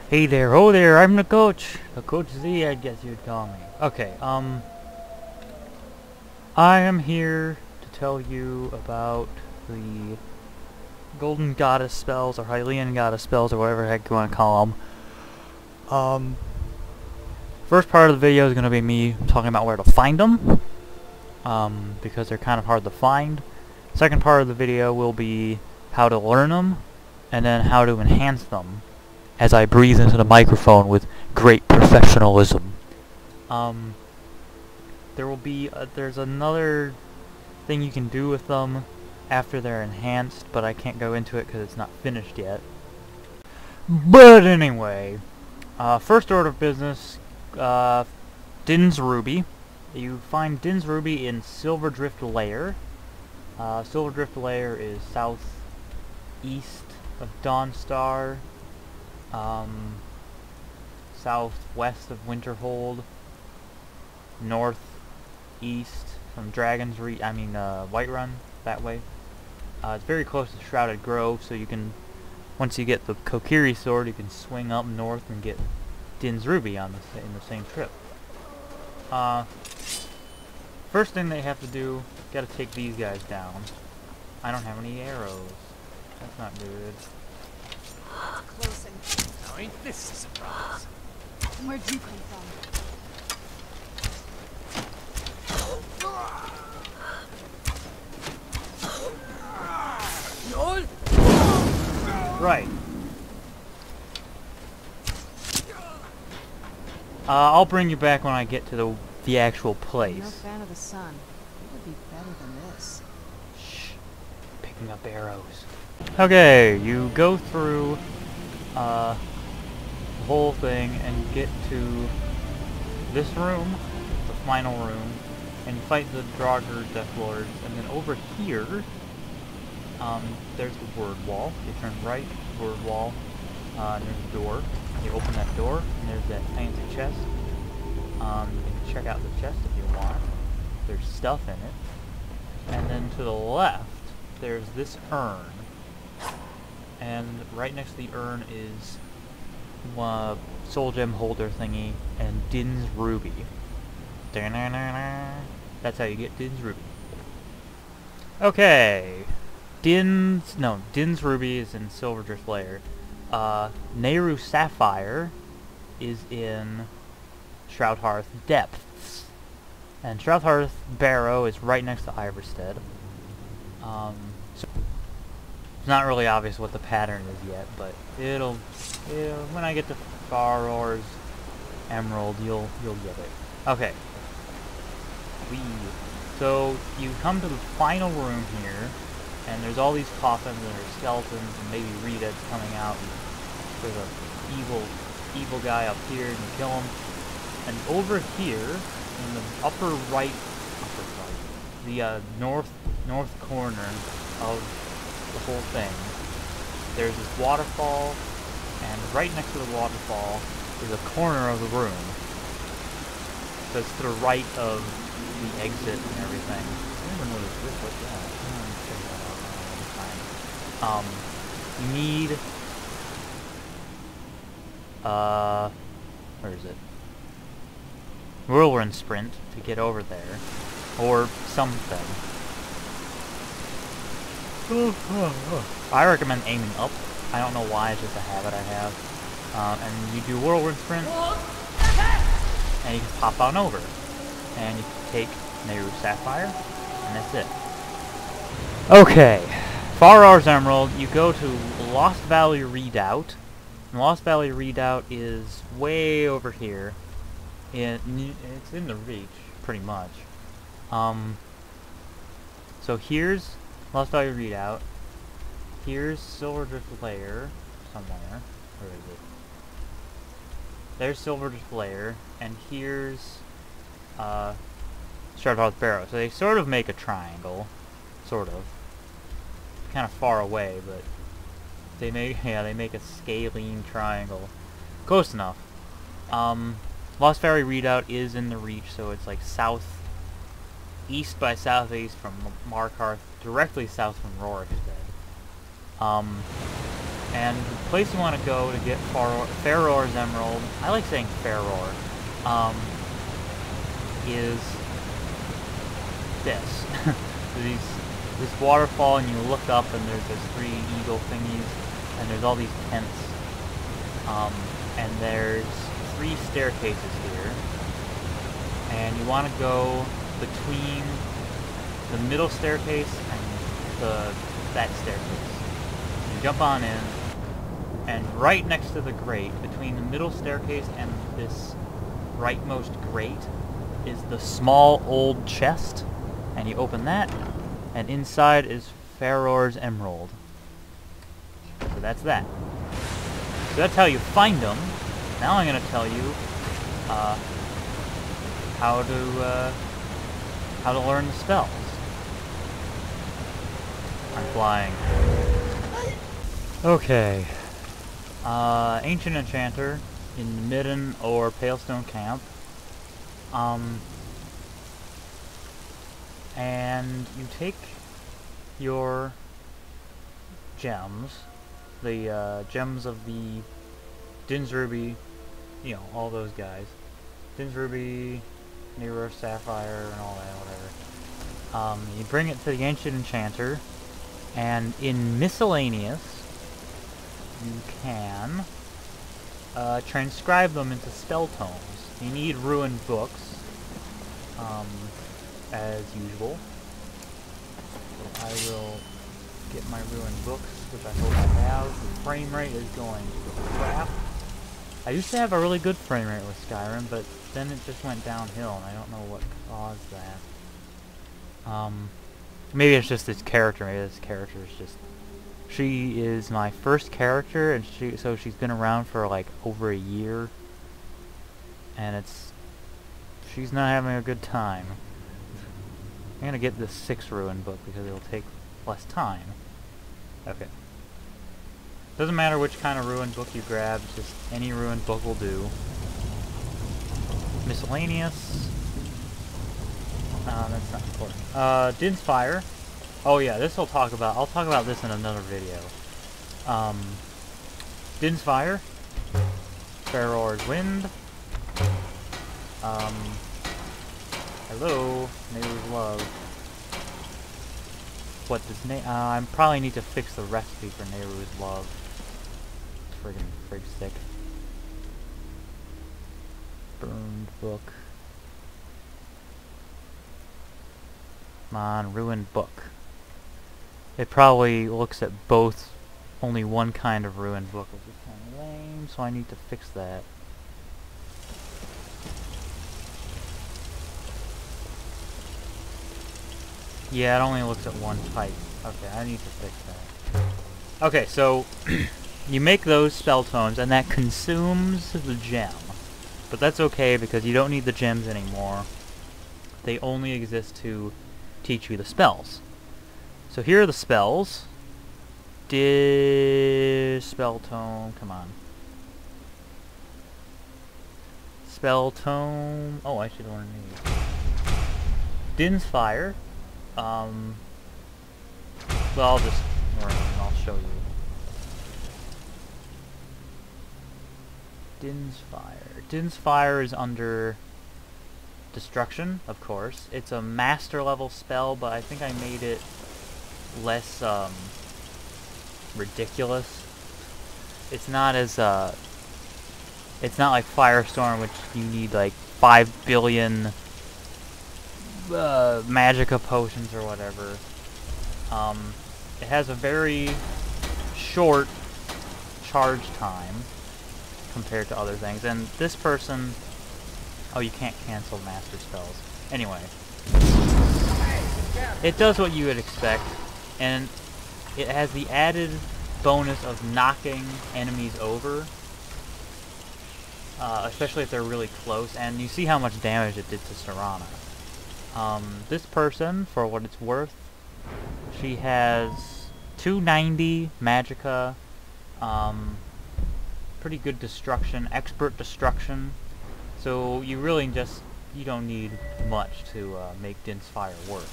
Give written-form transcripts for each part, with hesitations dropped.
Hey there, oh there, I'm the coach. The Coach Z, I guess you'd call me. Okay, I am here to tell you about the Golden Goddess spells, or Hylian Goddess spells, or whatever the heck you want to call them. First part of the video is going to be me talking about where to find them, because they're kind of hard to find. Second part of the video will be how to learn them, and then how to enhance them, as I breathe into the microphone with great professionalism. There will be, there's another thing you can do with them after they're enhanced, but I can't go into it because it's not finished yet. But anyway, first order of business, Din's Ruby. You find Din's Ruby in Silverdrift Lair. Silverdrift Lair is southeast of Dawnstar, southwest of Winterhold, northeast from Dragon's Whiterun, that way. It's very close to Shrouded Grove, so you can, once you get the Kokiri sword, you can swing up north and get Din's Ruby in the same trip. First thing they have to do, gotta take these guys down. I don't have any arrows. That's not good. Closing. Now ain't this a surprise? Where'd you come from? Right. I'll bring you back when I get to the actual place. I'm no fan of the sun. It would be better than this. Shh. Picking up arrows. Okay, you go through the whole thing and get to this room, the final room, and you fight the Draugr Death Lords, and then over here, there's the word wall. You turn right, word wall, and there's a door. You open that door, and there's that fancy chest. You can check out the chest if you want. There's stuff in it. And then to the left, there's this urn. And right next to the urn is soul gem holder thingy and Din's Ruby. That's how you get Din's Ruby. Okay. Din's Ruby is in Silverdrift Lair. Nayru Sapphire is in Shroudhearth Depths. And Shroudhearth Barrow is right next to Iverstead. So it's not really obvious what the pattern is yet, but it'll when I get to Farore's Emerald, you'll get it. Okay. So you come to the final room here, and there's all these coffins and there's skeletons and maybe Redeads coming out. And there's a evil guy up here, and you kill him. And over here, in the upper right, the north corner of the whole thing, there's this waterfall, and right next to the waterfall is a corner of the room. So it's to the right of the exit and everything. I never noticed this. What's that? You need where is it? Whirlwind Sprint to get over there, or something. I recommend aiming up. I don't know why, it's just a habit I have. And you do Whirlwind Sprint, and you can pop on over. And you can take Nayru Sapphire, and that's it. Okay, Farore's Emerald, you go to Lost Valley Redoubt. And Lost Valley Redoubt is way over here. It's in the reach, pretty much. So here's Lost Valley Redoubt. Here's Silverdrift Lair somewhere. Where is it? There's Silverdrift Lair, and here's Shroudhearth Barrow. So they sort of make a triangle, sort of. Kind of far away, but they make a scalene triangle. Close enough. Lost Valley Redoubt is in the reach, so it's like southeast by southeast from Markarth, directly south from Rorikstead. And the place you want to go to get Farore's Emerald, I like saying Farore, is this. This waterfall, and you look up and there's those 3 eagle thingies, and there's all these tents. And there's 3 staircases here. And you want to go between the middle staircase and that staircase. You jump on in, and right next to the grate, between the middle staircase and this rightmost grate, is the small old chest. And you open that, and inside is Farore's Emerald. So that's that. So that's how you find them. Now I'm going to tell you how to learn the spells. I'm flying. Okay. Ancient Enchanter in Midden or Palestone Camp. And you take your gems, the gems of the Din's Ruby, you know, all those guys. Din's Ruby, Nayru Sapphire, and all that, whatever. You bring it to the Ancient Enchanter, and in Miscellaneous, you can transcribe them into spell tomes. You need ruined books, as usual. So I will get my ruined books, which I hope I have. The frame rate is going to crap. I used to have a really good frame rate with Skyrim, but then it just went downhill, and I don't know what caused that. Maybe it's just this character. Maybe this character is just... She is my first character, and so she's been around for like over a year, and she's not having a good time. I'm gonna get this 6th ruin book because it'll take less time. Okay. Doesn't matter which kind of ruin book you grab, just any ruin book will do. Miscellaneous. That's not important. Din's Fire. Oh yeah, I'll talk about this in another video. Din's Fire. Farore's Wind. Hello, Nayru's Love. What does I probably need to fix the recipe for Nayru's Love. Friggin' frig stick. Burned book. Come on, ruined book. It probably looks at both, only one kind of ruined book, which is kind of lame, so I need to fix that. Yeah, it only looks at one type. Okay, I need to fix that. Okay, so you make those spell tomes, and that consumes the gem. But that's okay, because you don't need the gems anymore. They only exist to teach you the spells. So here are the spells. Spell tome, come on. Spell tome. Oh, I should learn these. Din's Fire. Well, I'll just learn them and I'll show you. Din's Fire. Din's Fire is under Destruction, of course. It's a master level spell, but I think I made it less ridiculous. It's not as it's not like Firestorm, which you need like 5 billion Magicka potions or whatever. It has a very short charge time compared to other things, and this person... Oh, you can't cancel master spells. Anyway. It does what you would expect, and it has the added bonus of knocking enemies over, especially if they're really close, and you see how much damage it did to Serana. This person, for what it's worth, she has 290 Magicka, pretty good destruction, expert destruction, so you really just, you don't need much to make Din's Fire work.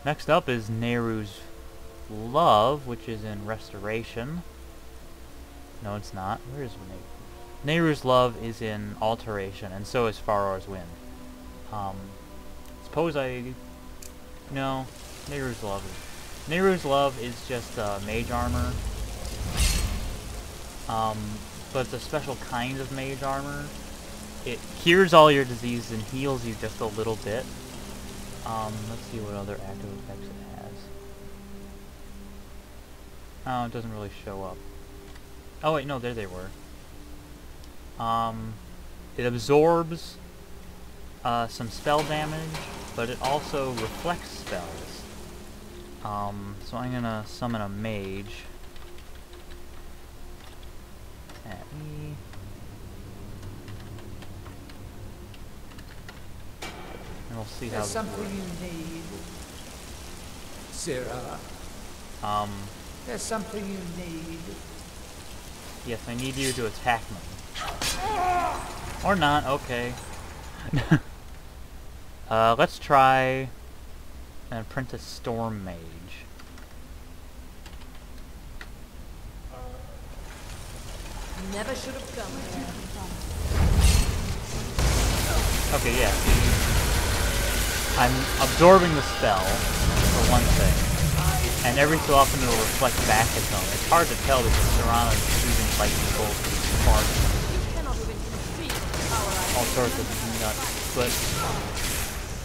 Next up is Nayru's Love, which is in Restoration. No, it's not. Where is Nayru? Nayru's Love is in Alteration, and so is Farore's Wind. Suppose I... No, Nayru's Love is... Nayru's Love is just mage armor. But it's a special kind of mage armor. It cures all your diseases and heals you just a little bit. Let's see what other active effects it has. Oh, it doesn't really show up. Oh wait, no, there they were. It absorbs some spell damage, but it also reflects spells. So I'm gonna summon a mage. At me. And we'll see how There's this something works. you need. Sarah, there's something you need. Yes, I need you to attack me. Or not, okay. Let's try an apprentice storm mage. Never should have come here. Okay, yeah. I'm absorbing the spell, for one thing. And every so often it'll reflect back at them. It's hard to tell because Serana's choosing lightning bolts and sparks. All sorts of nuts. But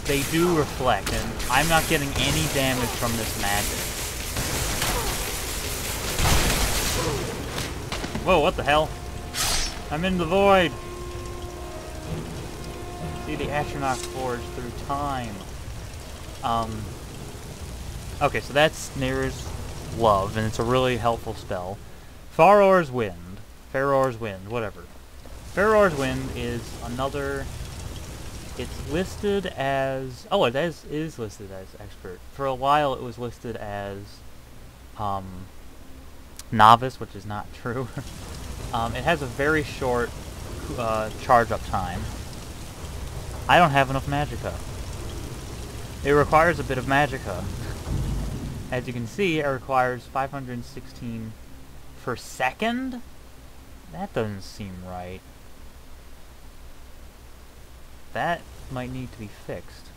they do reflect, and I'm not getting any damage from this magic. Whoa, what the hell? I'm in the void! See the astronaut forge through time. Okay, so that's Nayru's Love, and it's a really helpful spell. Farore's Wind. Farore's Wind, whatever. Farore's Wind is another... It's listed as... Oh, it is listed as Expert. For a while it was listed as... Novice, which is not true. It has a very short charge-up time. I don't have enough magicka. It requires a bit of magicka. As you can see, it requires 516 per second? That doesn't seem right. That might need to be fixed.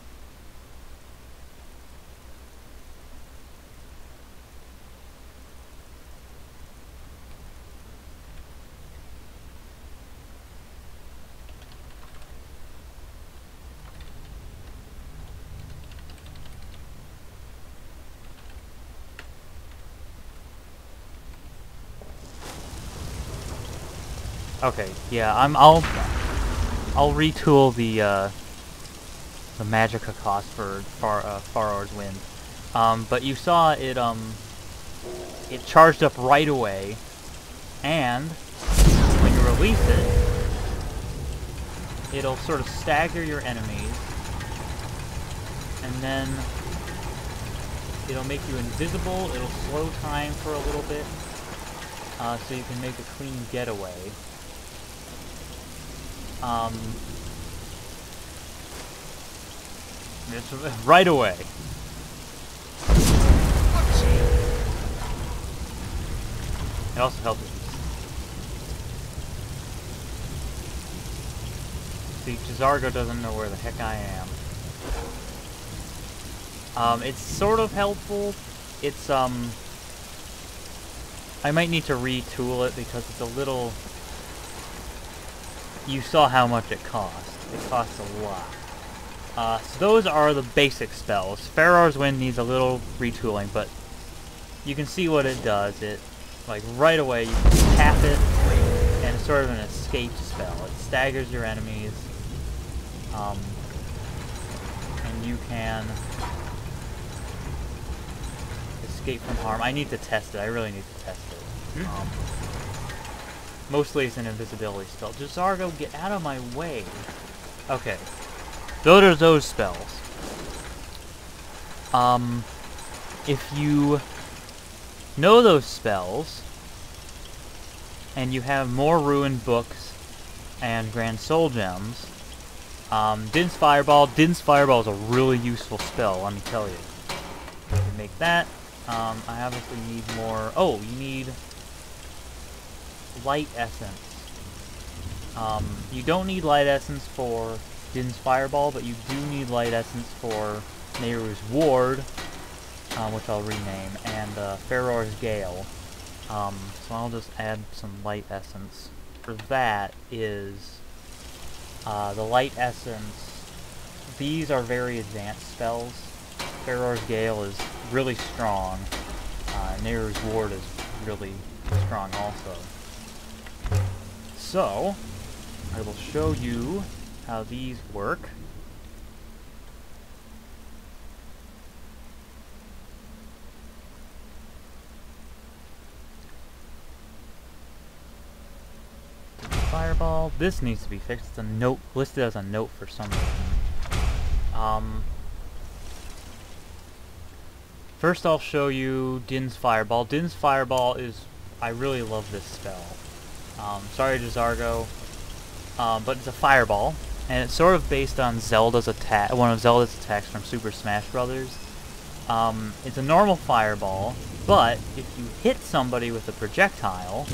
Okay, yeah, I'll retool the magicka cost for Farore's Wind. But you saw it it charged up right away, and when you release it, it'll sort of stagger your enemies, and then it'll make you invisible. It'll slow time for a little bit, so you can make a clean getaway. It's right away. It also helps. See, J'zargo doesn't know where the heck I am. It's sort of helpful. It's, I might need to retool it because it's a little... You saw how much it cost. It costs a lot. So those are the basic spells. Farore's Wind needs a little retooling, but you can see what it does. It, like, right away, you can tap it, and it's sort of an escape spell. It staggers your enemies, and you can escape from harm. I need to test it. I really need to test it. Mostly it's an invisibility spell. J'zargo, get out of my way. Okay. Those are those spells. If you know those spells, and you have more Ruined Books and Grand Soul Gems, Din's Fireball. Din's Fireball is a really useful spell, let me tell you. You can make that. I obviously need more... Oh, you need light essence. You don't need light essence for Din's Fireball, but you do need light essence for Nayru's Ward, which I'll rename, and Farore's Gale. So I'll just add some light essence. For that is the light essence. These are very advanced spells. Farore's Gale is really strong. Nayru's Ward is really strong also. So, I will show you how these work. Fireball. This needs to be fixed. It's a note listed as a note for some reason. First I'll show you Din's Fireball. Din's Fireball is... I really love this spell. Sorry Jazargo. But it's a fireball, and it's sort of based on Zelda's attack, one of Zelda's attacks from Super Smash Bros. It's a normal fireball, but if you hit somebody with a projectile,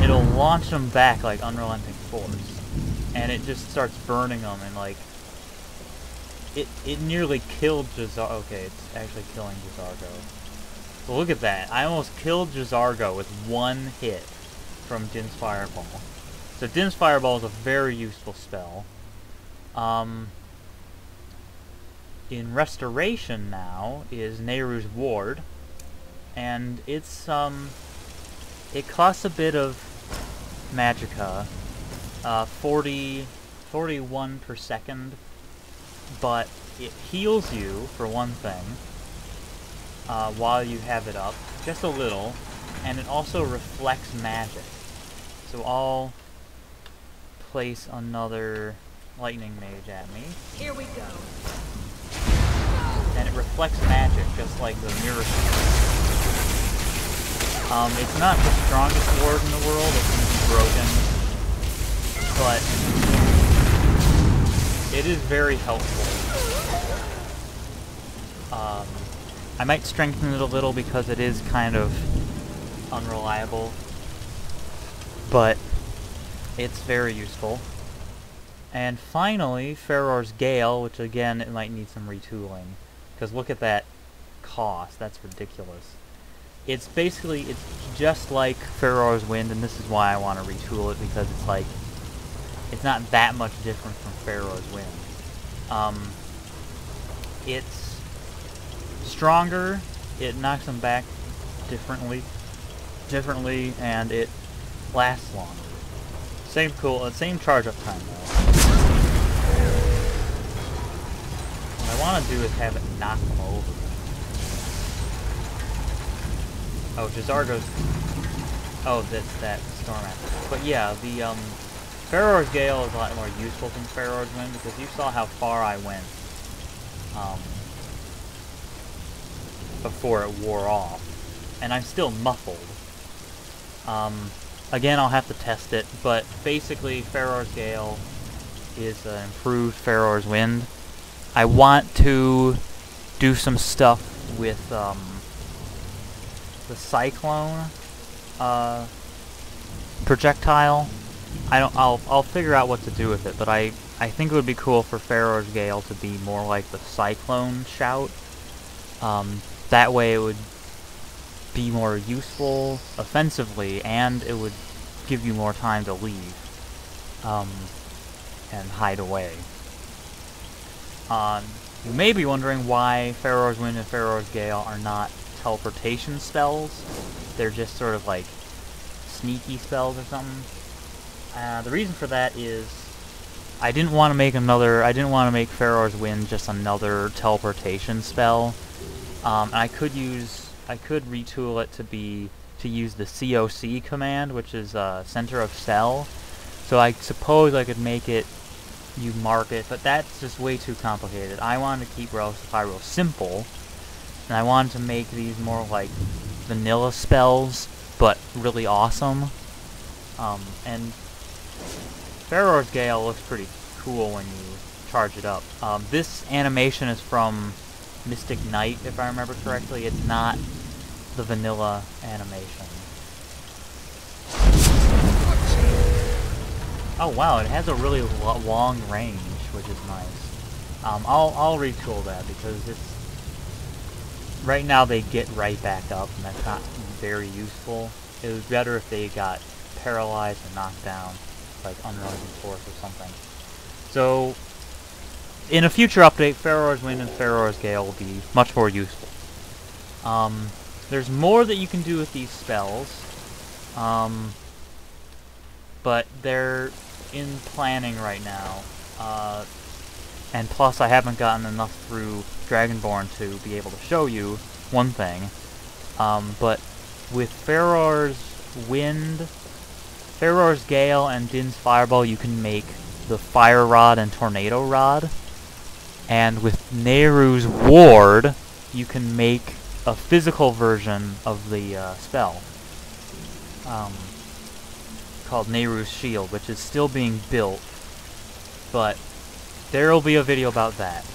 it'll launch them back like unrelenting force, and it just starts burning them, and like it nearly killed Jazargo. Okay, it's actually killing Jazargo. But look at that! I almost killed Jazargo with one hit from Din's Fireball. So Din's Fireball is a very useful spell. In Restoration now is Nayru's Ward, and it's it costs a bit of magicka, 41 per second, but it heals you for one thing while you have it up, just a little, and it also reflects magic. So I'll place another lightning mage at me. Here we go. And it reflects magic, just like the mirror sword. It's not the strongest ward in the world, it can be broken, but it is very helpful. I might strengthen it a little because it is kind of unreliable, but it's very useful. And finally, Farore's Gale, which again, it might need some retooling. Because look at that cost, that's ridiculous. It's basically, it's just like Farore's Wind, and this is why I want to retool it, because it's like, it's not that much different from Farore's Wind. It's stronger, it knocks them back differently, and it lasts longer. Same charge up time though. What I want to do is have it knock them over. Oh, Jazargo's... Oh, that's that Storm Axe. But yeah, the Farore's Gale is a lot more useful than Farore's Wind, because you saw how far I went before it wore off. And I'm still muffled. Again, I'll have to test it, but basically Farore's Gale is an improved Farore's Wind. I want to do some stuff with the Cyclone projectile. I'll figure out what to do with it, but I think it would be cool for Farore's Gale to be more like the Cyclone Shout. That way it would be more useful offensively, and it would give you more time to leave and hide away. You may be wondering why Farore's Wind and Farore's Gale are not teleportation spells. They're just sort of like sneaky spells or something. The reason for that is I didn't want to make Farore's Wind just another teleportation spell. And I could retool it to use the COC command, which is Center of Cell. So I suppose I could make it, you mark it, but that's just way too complicated. I wanted to keep Relics of Hyrule simple, and I wanted to make these more like vanilla spells, but really awesome. And Farore's Gale looks pretty cool when you charge it up. This animation is from Mystic Knight, if I remember correctly. It's not the vanilla animation. Oh wow, it has a really long range, which is nice. I'll retool that because it's right now they get right back up, and that's not very useful. It was better if they got paralyzed and knocked down, like Unrising Force or something. So, in a future update, Farore's Wind and Farore's Gale will be much more useful. There's more that you can do with these spells, but they're in planning right now. And plus, I haven't gotten enough through Dragonborn to be able to show you one thing. But with Farore's Wind, Farore's Gale, and Din's Fireball, you can make the Fire Rod and Tornado Rod. And with Nayru's Ward, you can make a physical version of the spell. Called Nayru's Shield, which is still being built. But there will be a video about that.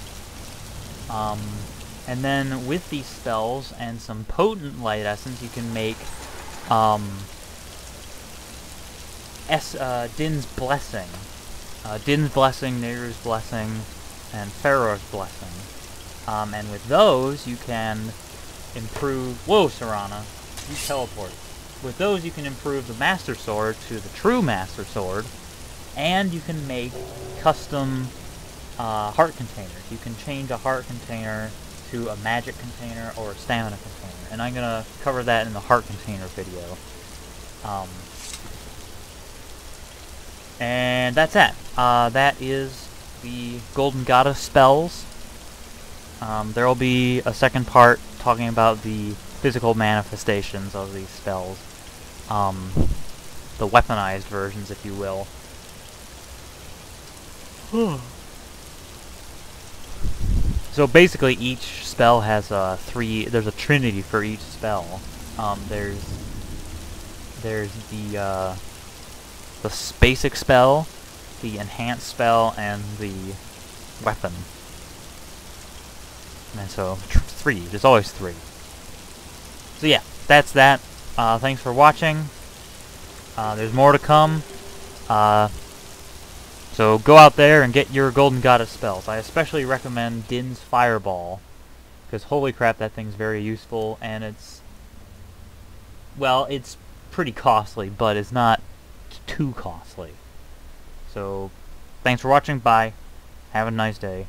And then with these spells and some potent light essence, you can make Din's Blessing. Din's Blessing, Nayru's Blessing, and Farore's Blessing. And with those, you can improve... Whoa, Serana! You teleported. With those, you can improve the Master Sword to the true Master Sword, and you can make custom heart containers. You can change a heart container to a magic container or a stamina container, and I'm gonna cover that in the heart container video. And that's that. That is the Golden Goddess spells. There will be a second part talking about the physical manifestations of these spells. The weaponized versions, if you will. So basically, each spell has there's a trinity for each spell. There's the basic spell, the enhanced spell, and the weapon. And so, three. There's always three. So yeah, that's that. Thanks for watching. There's more to come. So go out there and get your Golden Goddess spells. I especially recommend Din's Fireball, because holy crap, that thing's very useful, and it's... well, it's pretty costly, but it's not too costly. So, thanks for watching, bye. Have a nice day.